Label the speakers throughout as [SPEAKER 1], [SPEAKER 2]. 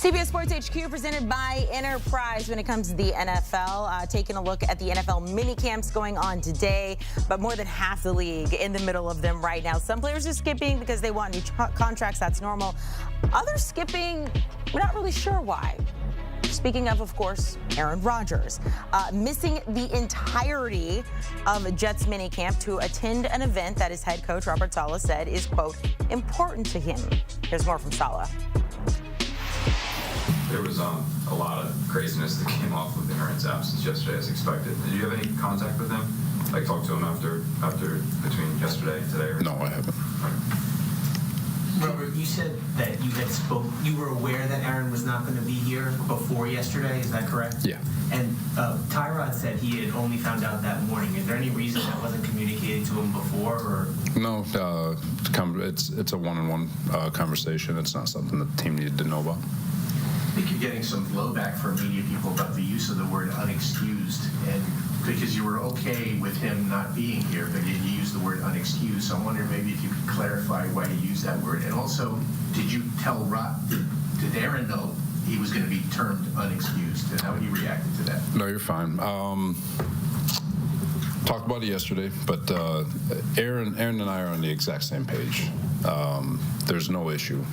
[SPEAKER 1] CBS Sports HQ presented by Enterprise when it comes to the NFL. Taking a look at the NFL minicamps going on today, but more than half the league in the middle of them right now. Some players are skipping because they want new contracts. That's normal. Others skipping, we're not really sure why. Speaking of course, Aaron Rodgers, missing the entirety of Jets minicamp to attend an event that his head coach, Robert Saleh, said is, quote, important to him. Here's more from Saleh.
[SPEAKER 2] There was a lot of craziness that came off of Aaron's absence yesterday, as expected. Did you have any contact with him? Like, talk to him after between yesterday and today? Or
[SPEAKER 3] no, I haven't.
[SPEAKER 4] Robert, you said that you were aware that Aaron was not going to be here before yesterday. Is that correct?
[SPEAKER 3] Yeah.
[SPEAKER 4] And Tyrod said he had only found out that morning. Is there any reason that wasn't communicated to him before, or?
[SPEAKER 3] No, it's a one-on-one conversation. It's not something that the team needed to know about.
[SPEAKER 5] I think you're getting some blowback from media people about the use of the word unexcused, and because you were okay with him not being here, but you used the word unexcused. So I'm wondering maybe if you could clarify why you used that word. And also, did you tell did Aaron know he was going to be termed unexcused, and how he reacted to that?
[SPEAKER 3] No, you're fine. Talked about it yesterday, but Aaron and I are on the exact same page. There's no issue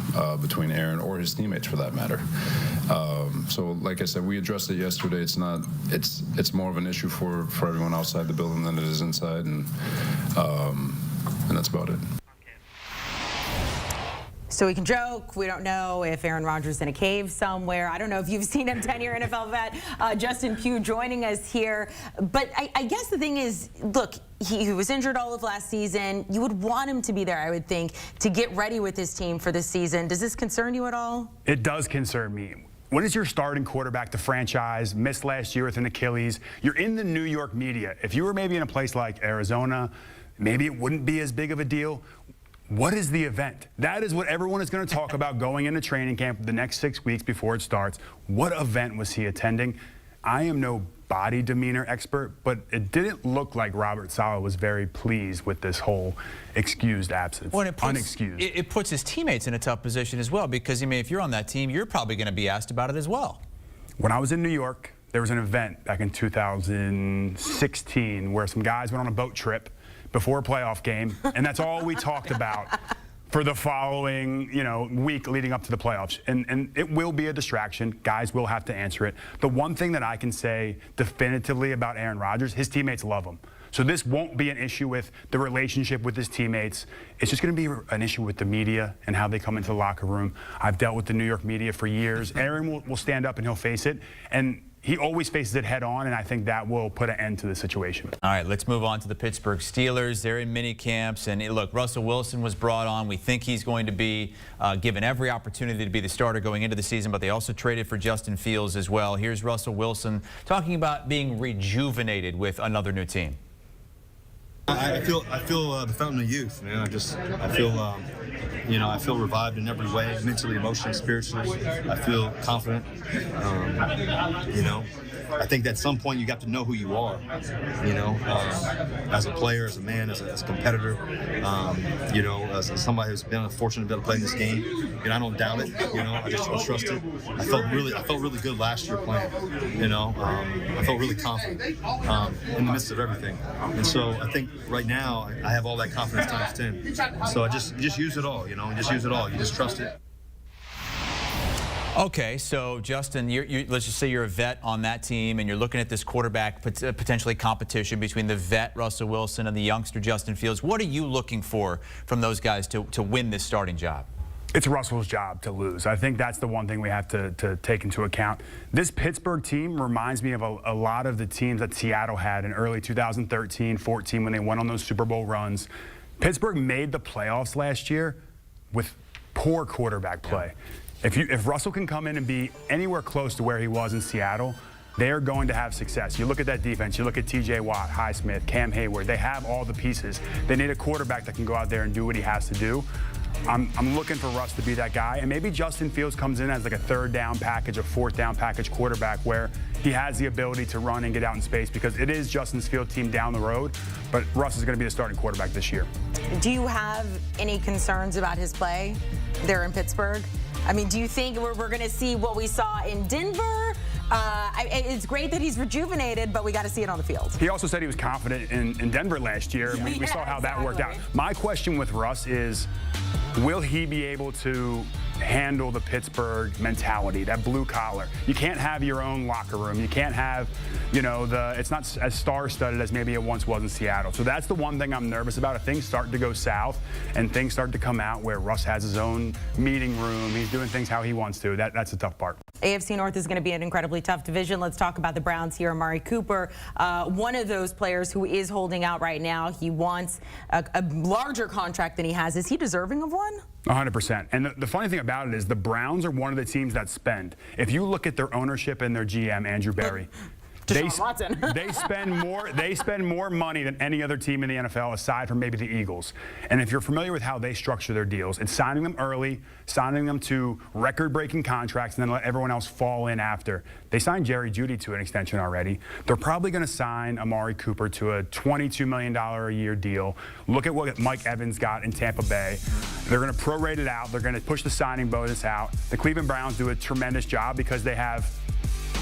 [SPEAKER 3] between Aaron or his teammates, for that matter. So, like I said, we addressed it yesterday. It's more of an issue for everyone outside the building than it is inside, and that's about it.
[SPEAKER 1] So we can joke, we don't know if Aaron Rodgers is in a cave somewhere. I don't know if you've seen him, 10-year NFL vet, Justin Pugh joining us here. But I guess the thing is, look, he was injured all of last season. You would want him to be there, I would think, to get ready with his team for this season. Does this concern you at all?
[SPEAKER 6] It does concern me. When is your starting quarterback, the franchise, missed last year with an Achilles? You're in the New York media. If you were maybe in a place like Arizona, maybe it wouldn't be as big of a deal. What is the event? That is what everyone is going to talk about going into training camp the next 6 weeks before it starts. What event was he attending? I am no body demeanor expert, but it didn't look like Robert Saleh was very pleased with this whole excused absence, unexcused.
[SPEAKER 7] It puts his teammates in a tough position as well, because, I mean, if you're on that team, you're probably going to be asked about it as well.
[SPEAKER 6] When I was in New York, there was an event back in 2016 where some guys went on a boat trip before a playoff game, and that's all we talked about for the following, week leading up to the playoffs. And it will be a distraction. Guys will have to answer it. The one thing that I can say definitively about Aaron Rodgers, his teammates love him. So this won't be an issue with the relationship with his teammates. It's just going to be an issue with the media and how they come into the locker room. I've dealt with the New York media for years. Aaron will stand up and he'll face it. And he always faces it head on, and I think that will put an end to the situation.
[SPEAKER 7] All right, let's move on to the Pittsburgh Steelers. They're in mini camps, and look, Russell Wilson was brought on. We think he's going to be given every opportunity to be the starter going into the season, but they also traded for Justin Fields as well. Here's Russell Wilson talking about being rejuvenated with another new team.
[SPEAKER 8] I feel the fountain of youth, man. I feel I feel revived in every way, mentally, emotionally, spiritually. I feel confident. I think that at some point you got to know who you are, as a player, as a man, as a competitor, as somebody who's been fortunate to be able to play in this game. And I don't doubt it, I just trust it. I felt really good last year playing, I felt really confident in the midst of everything. And so I think right now I have all that confidence times 10. So I just use it all, just use it all. You just trust it.
[SPEAKER 7] Okay, so Justin, let's just say you're a vet on that team, and you're looking at this quarterback potentially competition between the vet Russell Wilson and the youngster Justin Fields. What are you looking for from those guys to win this starting job?
[SPEAKER 6] It's Russell's job to lose. I think that's the one thing we have to take into account. This Pittsburgh team reminds me of a lot of the teams that Seattle had in early 2013-14 when they went on those Super Bowl runs. Pittsburgh made the playoffs last year with poor quarterback play. If Russell can come in and be anywhere close to where he was in Seattle, they are going to have success. You look at that defense, you look at TJ Watt, Highsmith, Cam Hayward, they have all the pieces. They need a quarterback that can go out there and do what he has to do. I'm looking for Russ to be that guy, and maybe Justin Fields comes in as like a third down package, a fourth down package quarterback where he has the ability to run and get out in space, because it is Justin Fields' team down the road, but Russ is going to be the starting quarterback this year.
[SPEAKER 1] Do you have any concerns about his play there in Pittsburgh? I mean, do you think we're going to see what we saw in Denver? It's great that he's rejuvenated, but we got to see it on the field.
[SPEAKER 6] He also said he was confident in Denver last year. We saw how that worked out. My question with Russ is, will he be able to handle the Pittsburgh mentality, that blue collar? You can't have your own locker room. You can't have, it's not as star-studded as maybe it once was in Seattle. So that's the one thing I'm nervous about. If things start to go south and things start to come out where Russ has his own meeting room, he's doing things how he wants to, that's the tough part.
[SPEAKER 1] AFC North is going to be an incredibly tough division. Let's talk about the Browns here. Amari Cooper, one of those players who is holding out right now. He wants a larger contract than he has. Is he deserving of one?
[SPEAKER 6] 100%. And the funny thing about it is the Browns are one of the teams that spend. If you look at their ownership and their GM, Andrew Berry, they spend more money than any other team in the NFL aside from maybe the Eagles. And if you're familiar with how they structure their deals, it's signing them early, signing them to record-breaking contracts, and then let everyone else fall in after. They signed Jerry Jeudy to an extension already. They're probably going to sign Amari Cooper to a $22 million a year deal. Look at what Mike Evans got in Tampa Bay. They're going to prorate it out. They're going to push the signing bonus out. The Cleveland Browns do a tremendous job because they have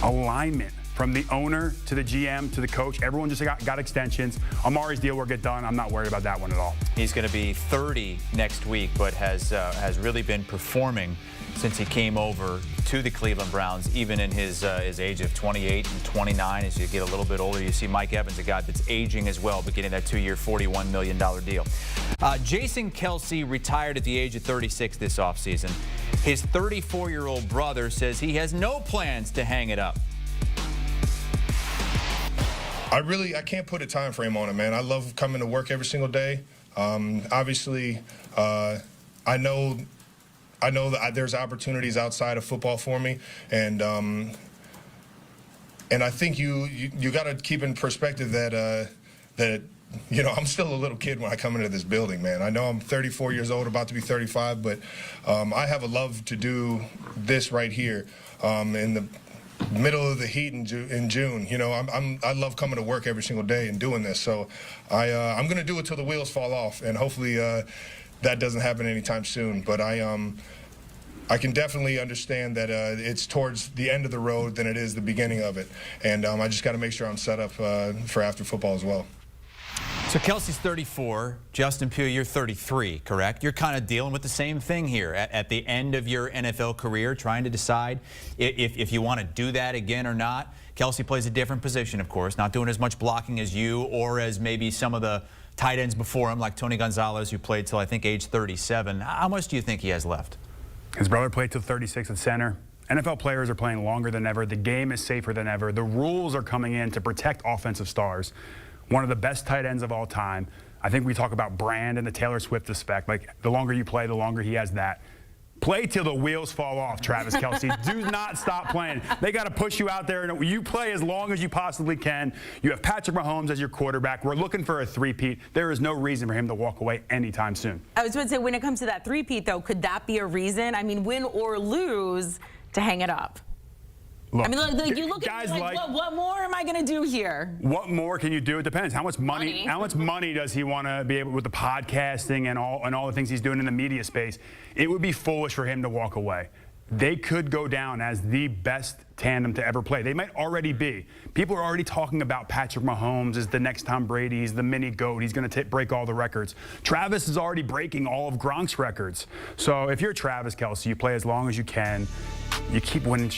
[SPEAKER 6] alignment. From the owner to the GM to the coach, everyone just got extensions. Amari's deal will get done. I'm not worried about that one at all.
[SPEAKER 7] He's going to be 30 next week, but has really been performing since he came over to the Cleveland Browns, even in his age of 28 and 29. As you get a little bit older, you see Mike Evans, a guy that's aging as well, but getting that 2-year, $41 million deal. Jason Kelce retired at the age of 36 this offseason. His 34-year-old brother says he has no plans to hang it up.
[SPEAKER 9] I can't put a time frame on it, man. I love coming to work every single day. Obviously, I know that there's opportunities outside of football for me, and I think you got to keep in perspective that I'm still a little kid when I come into this building, man. I know I'm 34 years old, about to be 35, but I have a love to do this right here in the middle of the heat in June. I love coming to work every single day and doing this. So I'm going to do it till the wheels fall off, and hopefully that doesn't happen anytime soon. But I can definitely understand that it's towards the end of the road than it is the beginning of it. And I just got to make sure I'm set up for after football as well.
[SPEAKER 7] So Kelce's 34. Justin Pugh, you're 33, correct? You're kind of dealing with the same thing here at the end of your NFL career, trying to decide if you want to do that again or not. Kelce plays a different position, of course, not doing as much blocking as you or as maybe some of the tight ends before him, like Tony Gonzalez, who played till I think age 37. How much do you think he has left?
[SPEAKER 6] His brother played till 36 at center. NFL players are playing longer than ever. The game is safer than ever. The rules are coming in to protect offensive stars. One of the best tight ends of all time. I think we talk about brand and the Taylor Swift effect. Like, the longer you play, the longer he has that. Play till the wheels fall off, Travis Kelce. Do not stop playing. They got to push you out there, and you play as long as you possibly can. You have Patrick Mahomes as your quarterback. We're looking for a three-peat. There is no reason for him to walk away anytime soon.
[SPEAKER 1] I was going to say, when it comes to that three-peat, though, could that be a reason? I mean, win or lose, to hang it up?
[SPEAKER 6] Look,
[SPEAKER 1] I mean, like, you look at me like, what more am I going to do here?
[SPEAKER 6] What more can you do? It depends. How much money does he want to be able, with the podcasting and all the things he's doing in the media space? It would be foolish for him to walk away. They could go down as the best tandem to ever play. They might already be. People are already talking about Patrick Mahomes as the next Tom Brady. He's the mini GOAT. He's going to break all the records. Travis is already breaking all of Gronk's records. So if you're Travis Kelce, you play as long as you can. You keep winning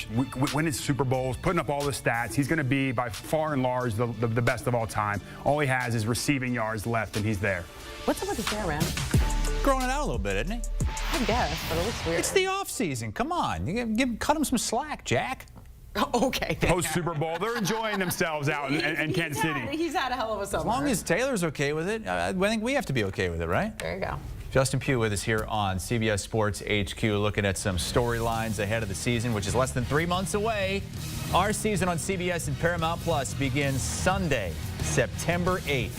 [SPEAKER 6] Super Bowls, putting up all the stats. He's going to be, by far and large, the best of all time. All he has is receiving yards left, and he's there.
[SPEAKER 1] What's up with his hair, man?
[SPEAKER 7] Growing it out a little bit, isn't he?
[SPEAKER 1] I guess, but it looks weird.
[SPEAKER 7] It's the off season. Come on, cut him some slack, Jack.
[SPEAKER 1] Okay.
[SPEAKER 6] Post Super Bowl, they're enjoying themselves out in Kansas City.
[SPEAKER 1] He's had a hell of a summer.
[SPEAKER 7] As long as Taylor's okay with it, I think we have to be okay with it, right?
[SPEAKER 1] There you go.
[SPEAKER 7] Justin Pugh with us here on CBS Sports HQ, looking at some storylines ahead of the season, which is less than 3 months away. Our season on CBS and Paramount Plus begins Sunday, September 8th.